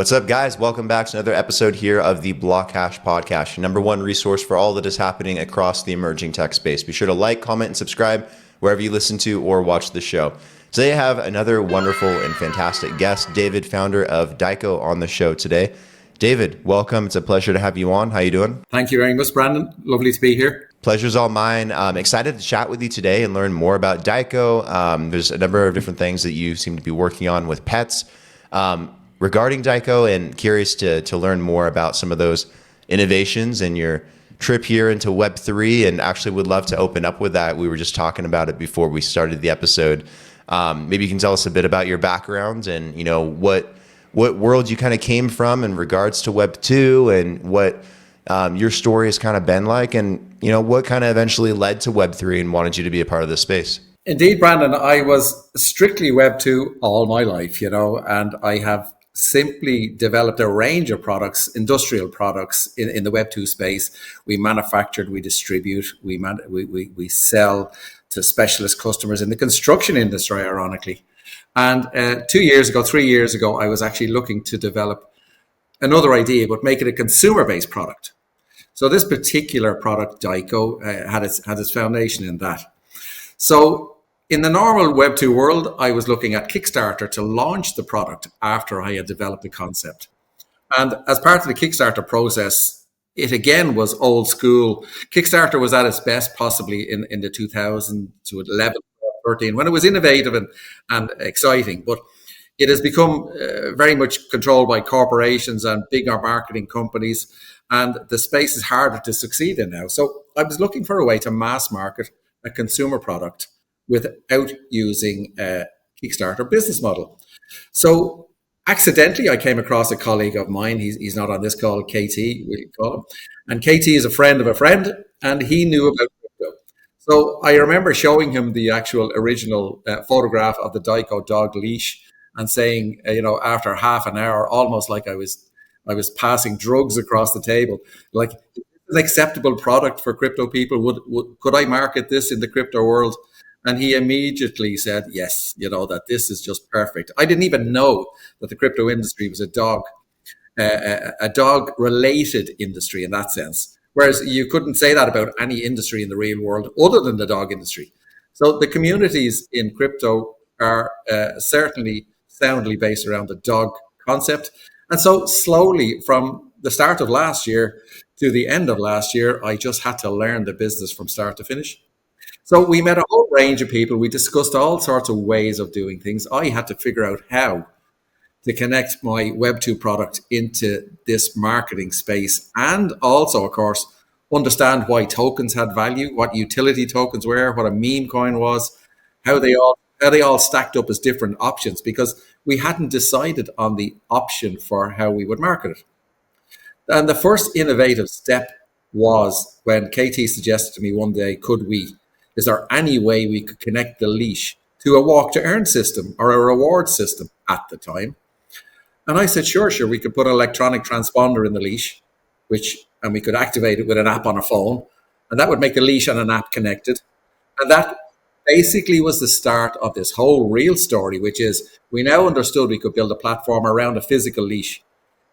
What's up, guys? Welcome back to another episode here of the BlockHash Podcast, your number one resource for all that is happening across the emerging tech space. Be sure to like, comment, and subscribe wherever you listen to or watch the show. Today I have another wonderful and fantastic guest, David, founder of Daiko, on the show today. David, welcome. It's a pleasure to have you on. How you doing? Thank you very much, Brandon. Lovely to be here. Pleasure's all mine. I'm excited to chat with you today and learn more about Daiko. There's a number of different things that you seem to be working on with pets. Regarding Daiko, and curious to learn more about some of those innovations and your trip here into Web3, and actually would love to open up with that. We were just talking about it before we started the episode. Maybe you can tell us a bit about your background and what world you kind of came from in regards to Web2, and what your story has kind of been like, and what kind of eventually led to Web3 and wanted you to be a part of this space. Indeed, Brandon, I was strictly Web2 all my life, and I have simply developed a range of products, industrial products in the Web2 space. We manufactured, we distribute, we sell to specialist customers in the construction industry, ironically. And 3 years ago, I was actually looking to develop another idea, but make it a consumer-based product. So this particular product, Daiko, had its foundation in that. So in the normal Web2 world, I was looking at Kickstarter to launch the product after I had developed the concept. And as part of the Kickstarter process, it again was old school. Kickstarter was at its best possibly in the 2011, 13, when it was innovative and exciting. But it has become very much controlled by corporations and bigger marketing companies, and the space is harder to succeed in now. So I was looking for a way to mass market a consumer product without using a Kickstarter business model. So accidentally, I came across a colleague of mine. He's not on this call, KT, we call him. And KT is a friend of a friend, and he knew about crypto. So I remember showing him the actual original photograph of the Daiko dog leash and saying, after half an hour, almost like I was passing drugs across the table, like, an acceptable product for crypto people. Could I market this in the crypto world? And he immediately said, yes, that this is just perfect. I didn't even know that the crypto industry was a dog related industry in that sense. Whereas you couldn't say that about any industry in the real world other than the dog industry. So the communities in crypto are certainly soundly based around the dog concept. And so slowly from the start of last year to the end of last year, I just had to learn the business from start to finish. So we met a whole range of people. We discussed all sorts of ways of doing things. I had to figure out how to connect my Web2 product into this marketing space, and also, of course, understand why tokens had value, what utility tokens were, what a meme coin was, how they all stacked up as different options, because we hadn't decided on the option for how we would market it. And the first innovative step was when KT suggested to me one day, is there any way we could connect the leash to a walk to earn system or a reward system at the time? And I said, sure, we could put an electronic transponder in the leash, and we could activate it with an app on a phone, and that would make the leash and an app connected. And that basically was the start of this whole real story, which is we now understood we could build a platform around a physical leash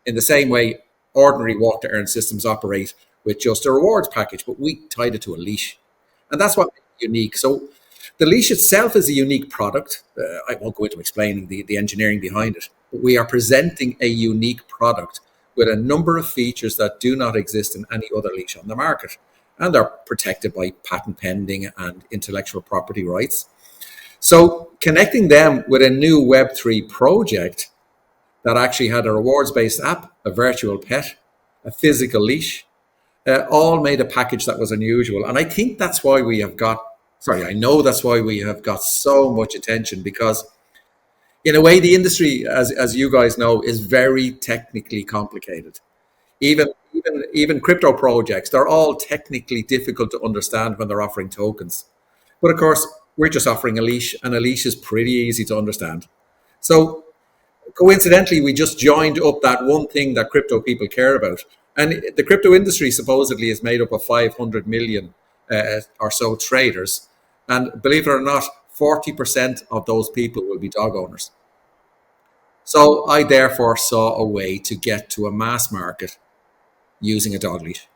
in the same way ordinary walk to earn systems operate with just a rewards package, but we tied it to a leash. And that's what unique. So the leash itself is a unique product. I won't go into explaining the engineering behind it, but we are presenting a unique product with a number of features that do not exist in any other leash on the market, and are protected by patent pending and intellectual property rights. So connecting them with a new Web3 project that actually had a rewards-based app, a virtual pet, a physical leash, all made a package that was unusual. And I think that's why I know that's why we have got so much attention, because in a way, the industry, as you guys know, is very technically complicated. Even crypto projects, they're all technically difficult to understand when they're offering tokens. But of course, we're just offering a leash, and a leash is pretty easy to understand. So coincidentally, we just joined up that one thing that crypto people care about. And the crypto industry supposedly is made up of 500 million or so traders. And believe it or not, 40% of those people will be dog owners. So I therefore saw a way to get to a mass market using a dog leash.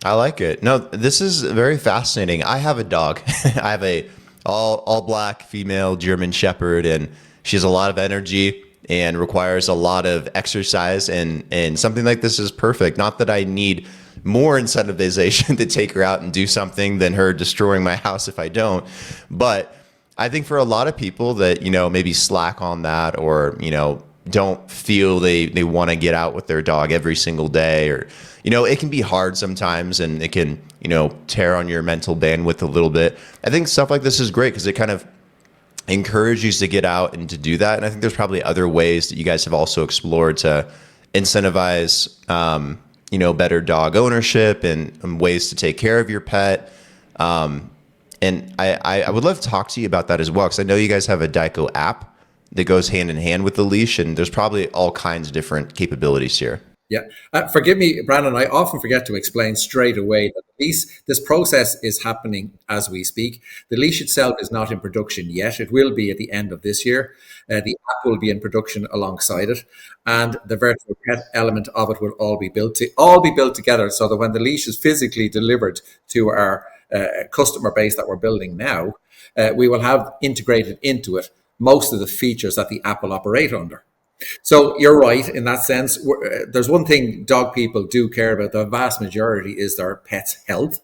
I like it. No, this is very fascinating. I have a dog. I have a all black female German Shepherd, and she has a lot of energy and requires a lot of exercise. And something like this is perfect. Not that I need more incentivization to take her out and do something than her destroying my house if I don't. But I think for a lot of people that, maybe slack on that, or, don't feel they want to get out with their dog every single day, or, it can be hard sometimes, and it can, tear on your mental bandwidth a little bit. I think stuff like this is great because it kind of encourages you to get out and to do that. And I think there's probably other ways that you guys have also explored to incentivize, better dog ownership and ways to take care of your pet. And I would love to talk to you about that as well, because I know you guys have a Daiko app that goes hand in hand with the leash, and there's probably all kinds of different capabilities here. Yeah. Forgive me, Brandon, I often forget to explain straight away that this process is happening as we speak. The leash itself is not in production yet. It will be at the end of this year. The app will be in production alongside it, and the virtual pet element of it will all be built together, so that when the leash is physically delivered to our customer base that we're building now, we will have integrated into it most of the features that the app will operate under. So you're right in that sense. There's one thing dog people do care about. The vast majority is their pet's health.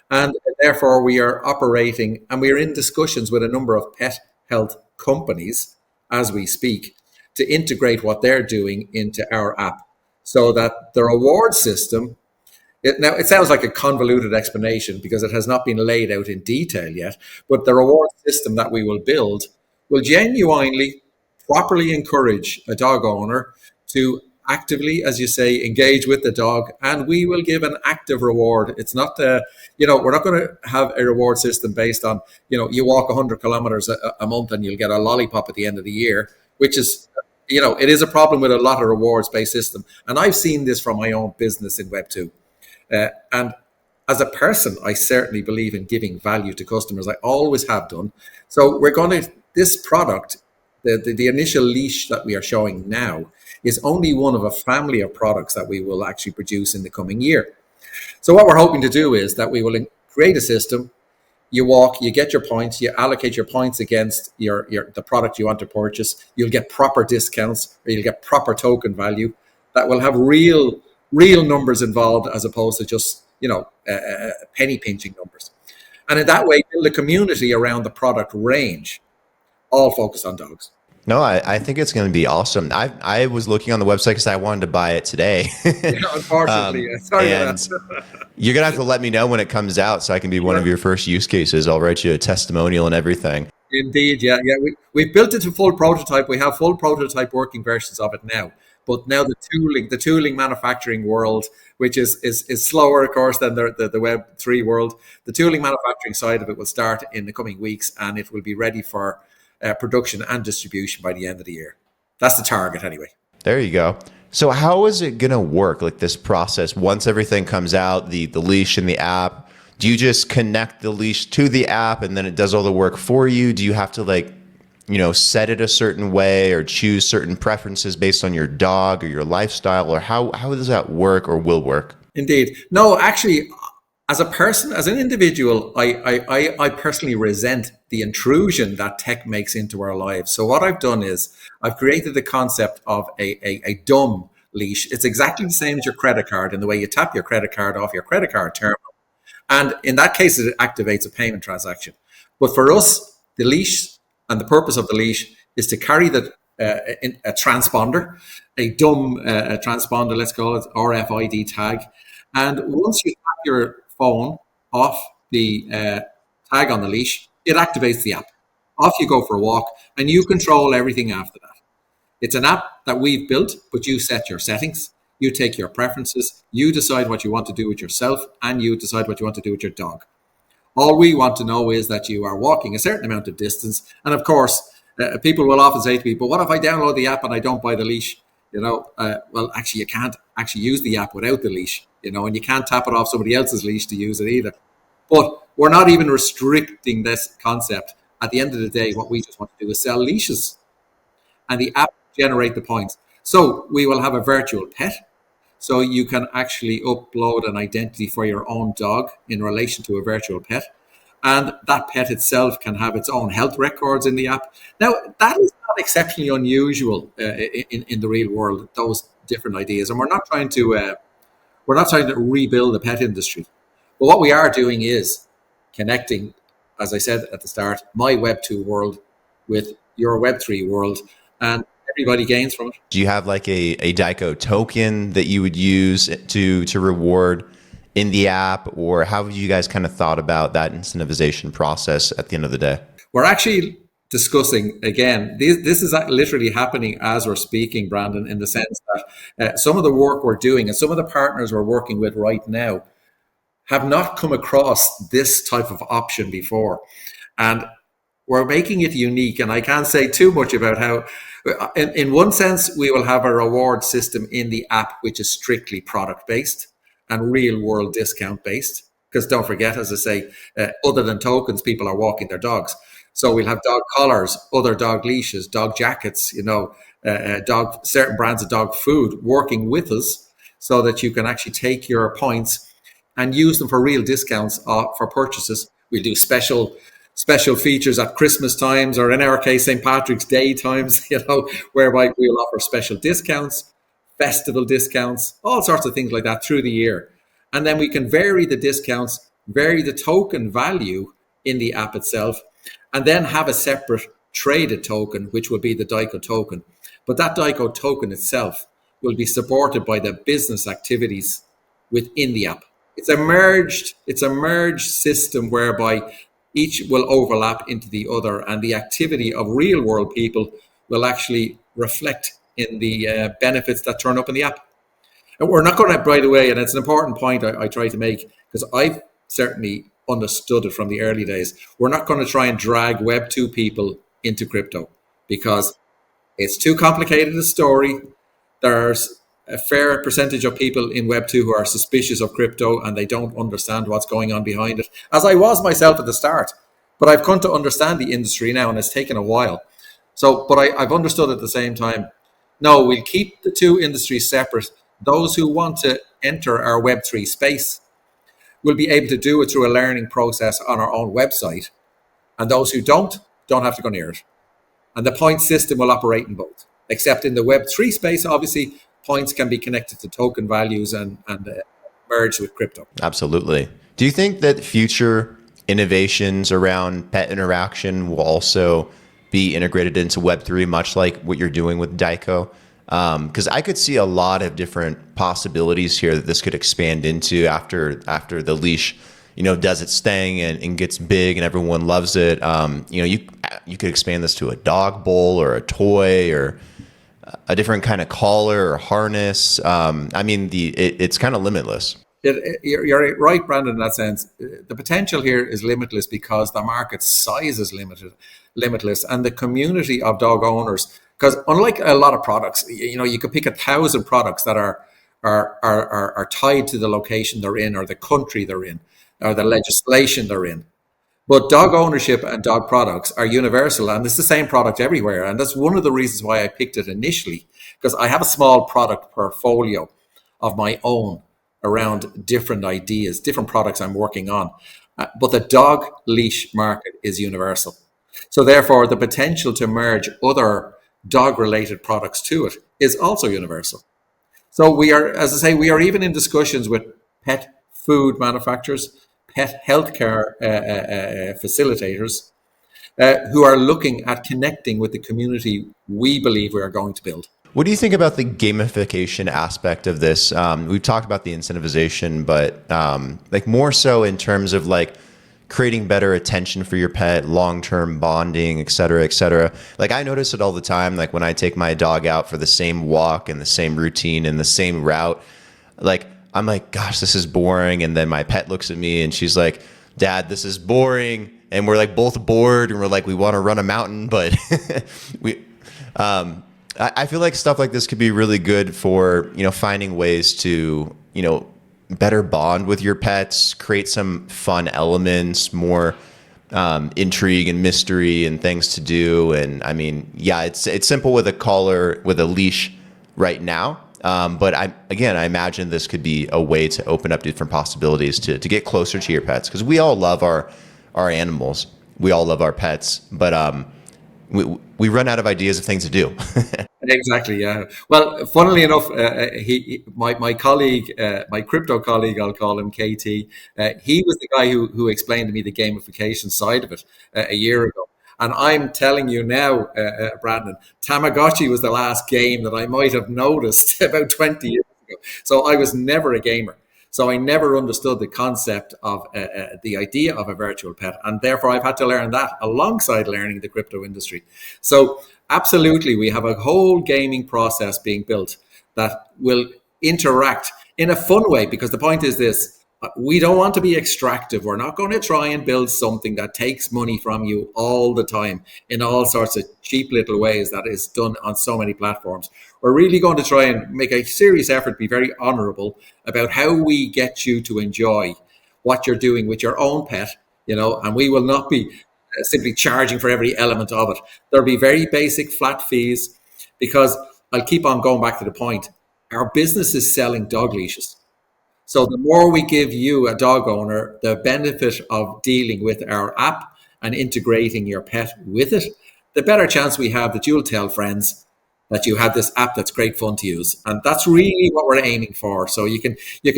And therefore we are operating, and we are in discussions with a number of pet health companies as we speak to integrate what they're doing into our app, so that the reward system, now it sounds like a convoluted explanation because it has not been laid out in detail yet, but the reward system that we will build will genuinely properly encourage a dog owner to actively, as you say, engage with the dog, and we will give an active reward. It's not, we're not going to have a reward system based on, you walk 100 kilometers a month and you'll get a lollipop at the end of the year, which is, it is a problem with a lot of rewards-based system. And I've seen this from my own business in Web2. And as a person, I certainly believe in giving value to customers. I always have done. So this product, the initial leash that we are showing now, is only one of a family of products that we will actually produce in the coming year. So what we're hoping to do is that we will create a system. You walk, you get your points, you allocate your points against the product you want to purchase. You'll get proper discounts, or you'll get proper token value that will have real numbers involved, as opposed to just, penny pinching numbers. And in that way, build a community around the product range, all focused on dogs. No, I think it's going to be awesome. I was looking on the website because I wanted to buy it today. Unfortunately, sorry and you're going to have to let me know when it comes out so I can be one of your first use cases. I'll write you a testimonial and everything. Indeed, yeah. We've built it to full prototype. We have full prototype working versions of it now. But now the tooling manufacturing world, which is slower, of course, than the Web3 world, the tooling manufacturing side of it will start in the coming weeks, and it will be ready for production and distribution by the end of the year. That's the target anyway. There you go. So how is it going to work, like this process, once everything comes out, the leash and the app? Do you just connect the leash to the app and then it does all the work for you? Do you have to set it a certain way or choose certain preferences based on your dog or your lifestyle? Or how does that work or will work? Indeed. No, actually, as a person, as an individual, I personally resent the intrusion that tech makes into our lives. So what I've done is I've created the concept of a dumb leash. It's exactly the same as your credit card in the way you tap your credit card off your credit card terminal. And in that case, it activates a payment transaction. But for us, the leash and the purpose of the leash is to carry a transponder, a dumb transponder, let's call it, RFID tag. And once you tap your phone off the tag on the leash, it activates the app. Off you go for a walk, and you control everything after that. It's an app that we've built, but you set your settings, you take your preferences, you decide what you want to do with yourself, and you decide what you want to do with your dog. All we want to know is that you are walking a certain amount of distance. And of course, people will often say to me, but what if I download the app and I don't buy the leash? Well, actually, you can't actually use the app without the leash, and you can't tap it off somebody else's leash to use it either. But we're not even restricting this concept. At the end of the day, what we just want to do is sell leashes. And the app generate the points. So we will have a virtual pet. So you can actually upload an identity for your own dog in relation to a virtual pet. And that pet itself can have its own health records in the app. Now, that is not exceptionally unusual in the real world, those different ideas. And we're not trying to rebuild the pet industry. But what we are doing is connecting, as I said at the start, my Web2 world with your Web3 world, and everybody gains from it. Do you have like a Daiko token that you would use to reward in the app, or how have you guys kind of thought about that incentivization process at the end of the day? We're actually discussing, again, this is literally happening as we're speaking, Brandon, in the sense that some of the work we're doing and some of the partners we're working with right now have not come across this type of option before. And we're making it unique. And I can't say too much about how, in one sense, we will have a reward system in the app, which is strictly product based and real world discount based. Because don't forget, as I say, other than tokens, people are walking their dogs. So we'll have dog collars, other dog leashes, dog jackets, certain brands of dog food working with us so that you can actually take your points and use them for real discounts for purchases. We'll do special features at Christmas times, or in our case, St. Patrick's Day times, whereby we'll offer special discounts, festival discounts, all sorts of things like that through the year. And then we can vary the discounts, vary the token value in the app itself, and then have a separate traded token, which will be the Daiko token. But that Daiko token itself will be supported by the business activities within the app. It's a merged system whereby each will overlap into the other, and the activity of real world people will actually reflect in the benefits that turn up in the app. And we're not going to, by the way, and it's an important point I try to make, because I've certainly understood it from the early days, we're not going to try and drag Web2 people into crypto because it's too complicated a story. There's a fair percentage of people in Web2 who are suspicious of crypto and they don't understand what's going on behind it, as I was myself at the start. But I've come to understand the industry now, and it's taken a while. But I've understood at the same time, no, we'll keep the two industries separate. Those who want to enter our Web3 space will be able to do it through a learning process on our own website. And those who don't have to go near it. And the point system will operate in both. Except in the Web3 space, obviously, points can be connected to token values and merged with crypto. Absolutely. Do you think that future innovations around pet interaction will also be integrated into Web3, much like what you're doing with Daiko? Because I could see a lot of different possibilities here that this could expand into after the leash, does its thing and gets big and everyone loves it. You could expand this to a dog bowl or a toy or a different kind of collar or harness. It's kind of limitless. You're right, Brandon, in that sense. The potential here is limitless because the market size is limitless, and the community of dog owners. Because unlike a lot of products, you could pick 1,000 products that are tied to the location they're in, or the country they're in, or the legislation they're in. But dog ownership and dog products are universal, and it's the same product everywhere. And that's one of the reasons why I picked it initially, because I have a small product portfolio of my own around different ideas, different products I'm working on. But the dog leash market is universal. So therefore, the potential to merge other dog-related products to it is also universal. So we are, as I say, we are even in discussions with pet food manufacturers, pet healthcare facilitators, who are looking at connecting with the community we believe we are going to build. What do you think about the gamification aspect of this? We've talked about the incentivization, but more so in terms of creating better attention for your pet, long-term bonding, et cetera, et cetera. I notice it all the time. When I take my dog out for the same walk and the same routine and the same route, I'm like, gosh, this is boring. And then my pet looks at me and she's like, Dad, this is boring. And we're both bored and we're we want to run a mountain, but I feel like stuff like this could be really good for, finding ways to, better bond with your pets, create some fun elements, more intrigue and mystery and things to do. And I mean, yeah, it's simple with a collar, with a leash right now. But I imagine this could be a way to open up different possibilities to get closer to your pets, because we all love our animals. We all love our pets, but we run out of ideas of things to do. Exactly. Yeah. Well, funnily enough, my colleague, my crypto colleague, I'll call him KT. He was the guy who explained to me the gamification side of it a year ago. And I'm telling you now, Brandon, Tamagotchi was the last game that I might have noticed about 20 years ago. So I was never a gamer. So I never understood the concept of the idea of a virtual pet. And therefore, I've had to learn that alongside learning the crypto industry. So absolutely, we have a whole gaming process being built that will interact in a fun way, because the point is this: we don't want to be extractive. We're not going to try and build something that takes money from you all the time in all sorts of cheap little ways that is done on so many platforms. We're really going to try and make a serious effort, be very honorable about how we get you to enjoy what you're doing with your own pet, and we will not be simply charging for every element of it. There'll be very basic flat fees, because I'll keep on going back to the point. Our business is selling dog leashes. So the more we give you, a dog owner, the benefit of dealing with our app and integrating your pet with it, the better chance we have that you'll tell friends that you have this app that's great fun to use. And that's really what we're aiming for. So you can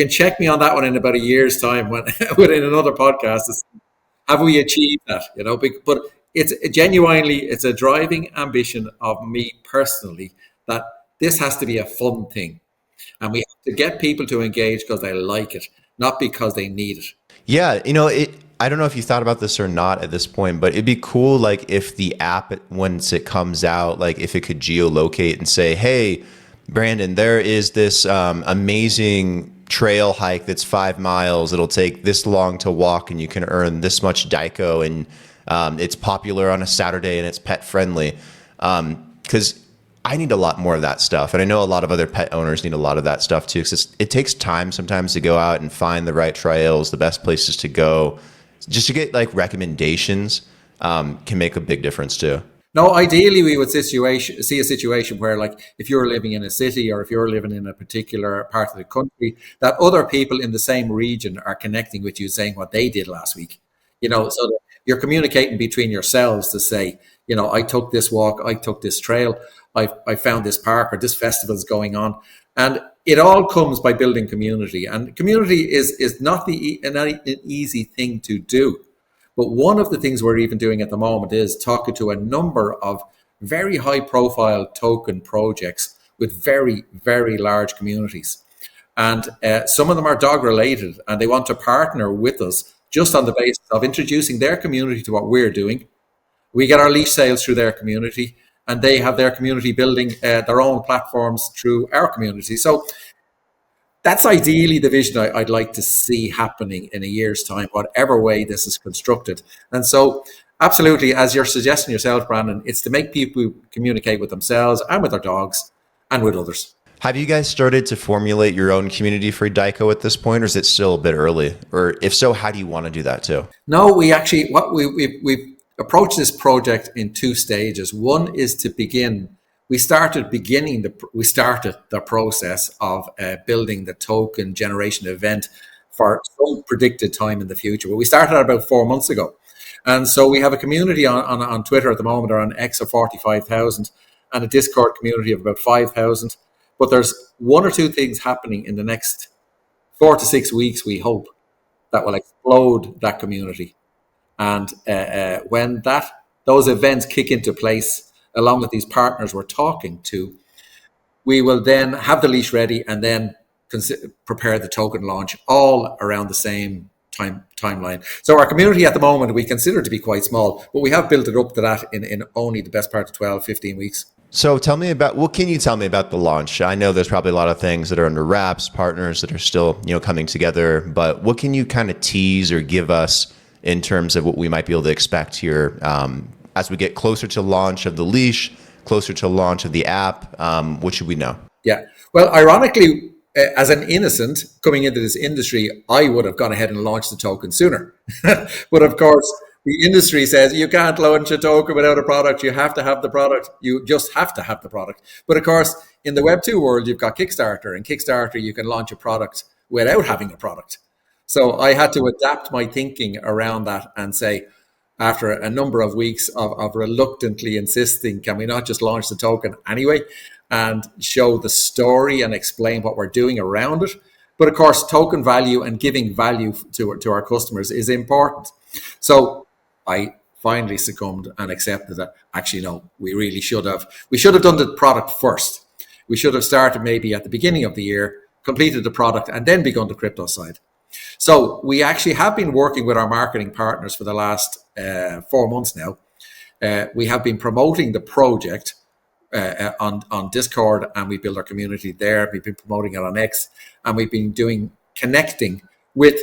check me on that one in about a year's time when within another podcast. Have we achieved that? But it's a driving ambition of me personally that this has to be a fun thing. And we have to get people to engage because they like it, not because they need it. Yeah, I don't know if you thought about this or not at this point, but it'd be cool, like, if the app, once it comes out, like, if it could geolocate and say, hey, Brandon, there is this amazing trail hike that's 5 miles. It'll take this long to walk, and you can earn this much Daiko, and it's popular on a Saturday, and it's pet friendly. Because I need a lot more of that stuff. And I know a lot of other pet owners need a lot of that stuff too, because it takes time sometimes to go out and find the right trails, the best places to go. Just to get like recommendations can make a big difference too. No, ideally we would see a situation where, like, if you're living in a city or if you're living in a particular part of the country, that other people in the same region are connecting with you, saying what they did last week. So that you're communicating between yourselves to say, I took this walk, I took this trail, I found this park, or this festival is going on. And it all comes by building community. And community is not an easy thing to do. But one of the things we're even doing at the moment is talking to a number of very high profile token projects with very, very large communities. And some of them are dog related, and they want to partner with us just on the basis of introducing their community to what we're doing. We get our leash sales through their community, and they have their community building their own platforms through our community. So that's ideally the vision I'd like to see happening in a year's time, whatever way this is constructed. And so absolutely, as you're suggesting yourself, Brandon, it's to make people communicate with themselves and with their dogs and with others. Have you guys started to formulate your own community for Daiko at this point, or is it still a bit early? Or if so, how do you want to do that too? No, we've approached this project in 2 stages. One is to begin. We started the process of building the token generation event for some predicted time in the future. But we started about 4 months ago. And so we have a community on Twitter at the moment, or on X, of 45,000, and a Discord community of about 5,000. But there's 1 or 2 things happening in the next 4 to 6 weeks, we hope, that will explode that community. And when those events kick into place, along with these partners we're talking to, we will then have the leash ready and then prepare the token launch all around the same timeline. So our community at the moment, we consider to be quite small, but we have built it up to that in only the best part of 12, 15 weeks. So what can you tell me about the launch? I know there's probably a lot of things that are under wraps, partners that are still, coming together, but what can you kind of tease or give us in terms of what we might be able to expect here as we get closer to launch of the leash, closer to launch of the app? What should we know? Yeah. Well, ironically, as an innocent coming into this industry, I would have gone ahead and launched the token sooner. But of course, The industry says you can't launch a token without a product. You have to have the product. You just have to have the product. But of course, in the Web2 world, you've got Kickstarter, and Kickstarter, you can launch a product without having a product. So I had to adapt my thinking around that and say, after a number of weeks of reluctantly insisting, can we not just launch the token anyway and show the story and explain what we're doing around it? But of course, token value and giving value to our customers is important. So I finally succumbed and accepted that actually, no, we should have done the product first. We should have started maybe at the beginning of the year, completed the product, and then begun the crypto side. So we actually have been working with our marketing partners for the last 4 months now. We have been promoting the project on Discord, and we build our community there. We've been promoting it on X, and we've been connecting with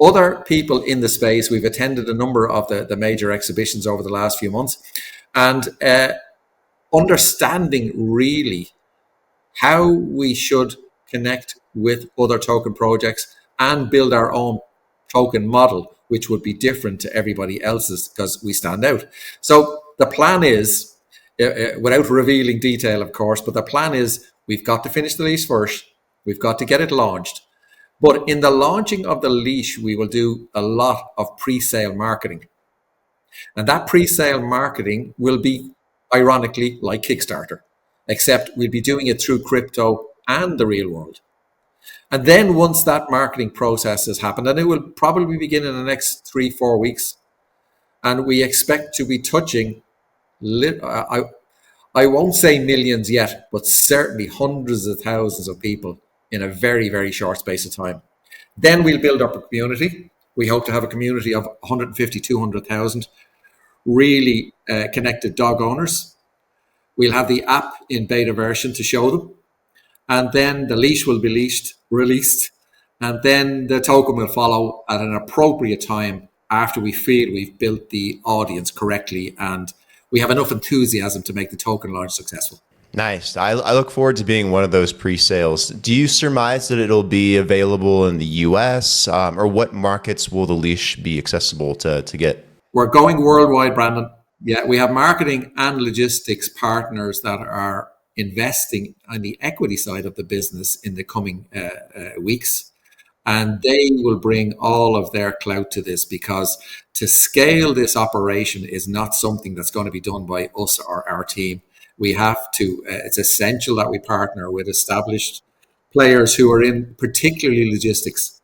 other people in the space. We've attended a number of the major exhibitions over the last few months, and understanding really how we should connect with other token projects and build our own token model, which would be different to everybody else's because we stand out. So the plan is, without revealing detail, of course, but the plan is we've got to finish the leash first. We've got to get it launched. But in the launching of the leash, we will do a lot of pre-sale marketing. And that pre-sale marketing will be, ironically, like Kickstarter, except we'll be doing it through crypto and the real world. And then once that marketing process has happened, and it will probably begin in the next 3-4 weeks, and we expect to be touching, I won't say millions yet, but certainly hundreds of thousands of people in a very, very short space of time. Then we'll build up a community. We hope to have a community of 150, 200,000 really connected dog owners. We'll have the app in beta version to show them. And then the leash will be released, and then the token will follow at an appropriate time after we feel we've built the audience correctly and we have enough enthusiasm to make the token launch successful. Nice. I look forward to being one of those pre-sales. Do you surmise that it'll be available in the US, or what markets will the leash be accessible to get? We're going worldwide, Brandon. Yeah, we have marketing and logistics partners that are investing on the equity side of the business in the coming weeks. And they will bring all of their clout to this, because to scale this operation is not something that's going to be done by us or our team. We have to, it's essential that we partner with established players who are in particularly logistics.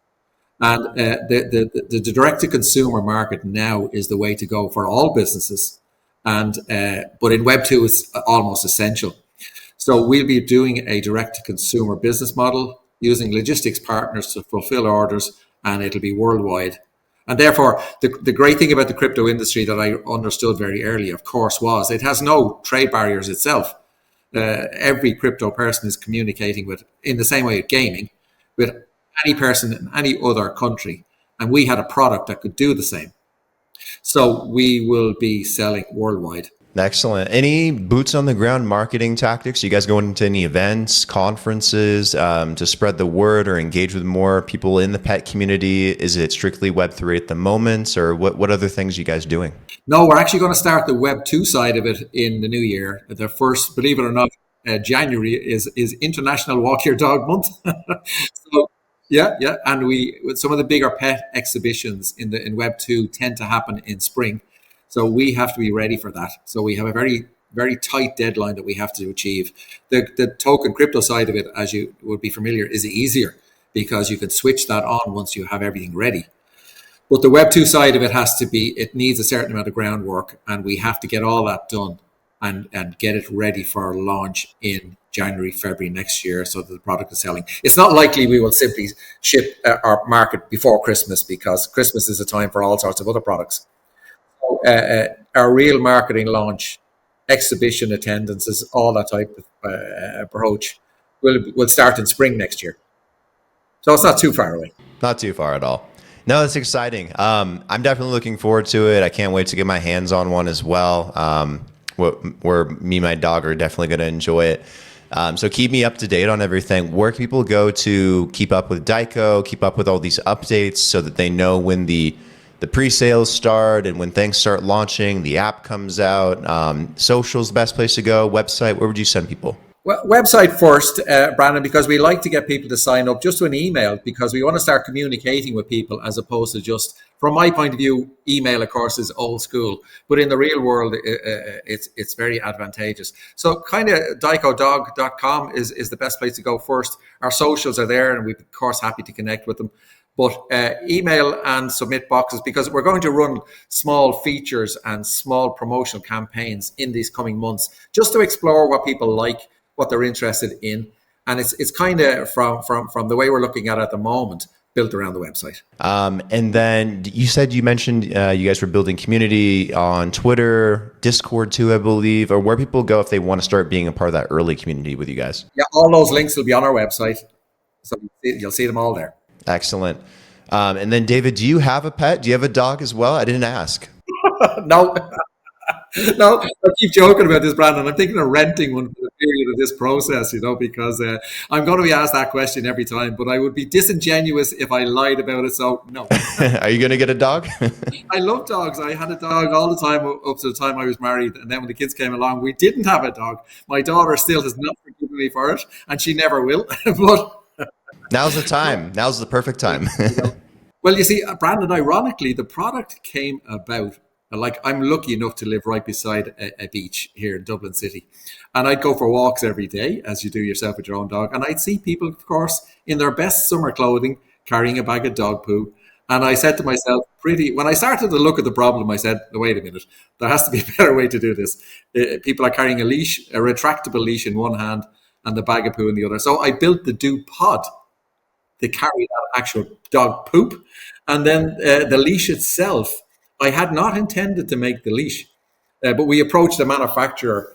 And the direct-to-consumer market now is the way to go for all businesses. And but in Web2, it's almost essential. So we'll be doing a direct-to-consumer business model using logistics partners to fulfill orders, and it'll be worldwide. And therefore, the great thing about the crypto industry that I understood very early, of course, was it has no trade barriers itself. Every crypto person is communicating with, in the same way with gaming, with any person in any other country. And we had a product that could do the same. So we will be selling worldwide. Excellent. Any boots on the ground marketing tactics? You guys going into any events, conferences to spread the word or engage with more people in the pet community? Is it strictly Web3 at the moment, or what other things are you guys doing? No, we're actually going to start the Web2 side of it in the new year. The first, believe it or not, January is International Walk Your Dog Month. So yeah. And with some of the bigger pet exhibitions in Web2 tend to happen in spring. So we have to be ready for that. So we have a very, very tight deadline that we have to achieve. The token crypto side of it, as you would be familiar, is easier because you can switch that on once you have everything ready. But the Web2 side of it it needs a certain amount of groundwork, and we have to get all that done and get it ready for launch in January, February next year so that the product is selling. It's not likely we will simply ship our market before Christmas, because Christmas is a time for all sorts of other products. Our real marketing launch, exhibition attendances, all that type of approach will start in spring next year. So it's not too far away. Not too far at all. No, it's exciting. I'm definitely looking forward to it. I can't wait to get my hands on one as well. Where me and my dog are definitely going to enjoy it. So keep me up to date on everything. Where can people go to keep up with Daiko, keep up with all these updates so that they know when the the pre-sales start and when things start launching, the app comes out, social's the best place to go, website, where would you send people? Well, website first, Brandon, because we like to get people to sign up just to an email, because we want to start communicating with people as opposed to just, from my point of view, email, of course, is old school. But in the real world, it's very advantageous. So kind of daikodog.com is the best place to go first. Our socials are there, and we're, of course, happy to connect with them. But email and submit boxes, because we're going to run small features and small promotional campaigns in these coming months just to explore what people like, what they're interested in. And it's kind of from the way we're looking at it at the moment, built around the website. And then you mentioned you guys were building community on Twitter, Discord too, I believe, or where people go if they want to start being a part of that early community with you guys. Yeah, all those links will be on our website. So you'll see them all there. Excellent. And then David, do you have a pet? Do you have a dog as well? I didn't ask. No. No, I keep joking about this, Brandon. I'm thinking of renting one for the period of this process, because I'm going to be asked that question every time, but I would be disingenuous if I lied about it. So no. Are you going to get a dog? I love dogs. I had a dog all the time up to the time I was married. And then when the kids came along, we didn't have a dog. My daughter still has not forgiven me for it, and she never will. But now's the time. Now's the perfect time. Well, you see, Brandon, ironically, the product came about. Like, I'm lucky enough to live right beside a beach here in Dublin City. And I'd go for walks every day, as you do yourself with your own dog. And I'd see people, of course, in their best summer clothing, carrying a bag of dog poo. And I said to myself, when I started to look at the problem, I said, no, wait a minute, there has to be a better way to do this. People are carrying a leash, a retractable leash in one hand and the bag of poo in the other. So I built the Do Pod to carry that actual dog poop. And then the leash itself, I had not intended to make the leash, but we approached a manufacturer,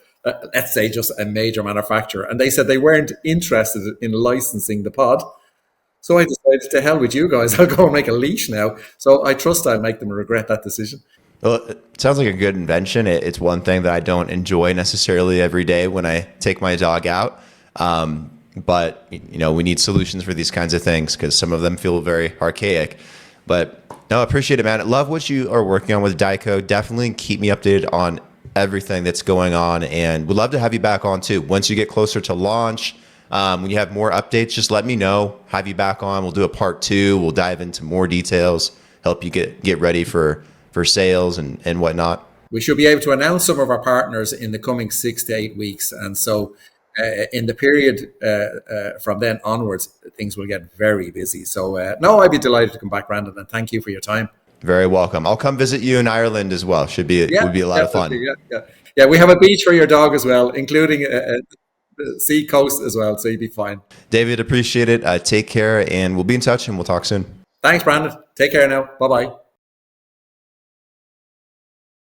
let's say just a major manufacturer, and they said they weren't interested in licensing the pod. So I decided, to hell with you guys, I'll go and make a leash now. So I trust I'll make them regret that decision. Well, it sounds like a good invention. It's one thing that I don't enjoy necessarily every day when I take my dog out. But, we need solutions for these kinds of things because some of them feel very archaic. But no, I appreciate it, man. I love what you are working on with Daiko. Definitely keep me updated on everything that's going on. And we'd love to have you back on too. Once you get closer to launch, when you have more updates, just let me know. Have you back on. We'll do a part 2. We'll dive into more details, help you get ready for sales and whatnot. We should be able to announce some of our partners in the coming 6 to 8 weeks. And so in the period from then onwards, things will get very busy. So no, I'd be delighted to come back, Brandon, and thank you for your time. Very welcome. I'll come visit you in Ireland as well. Would be a lot of fun. Yeah, we have a beach for your dog as well, including the sea coast as well. So you'd be fine. David, appreciate it. Take care, and we'll be in touch, and we'll talk soon. Thanks, Brandon. Take care now. Bye-bye.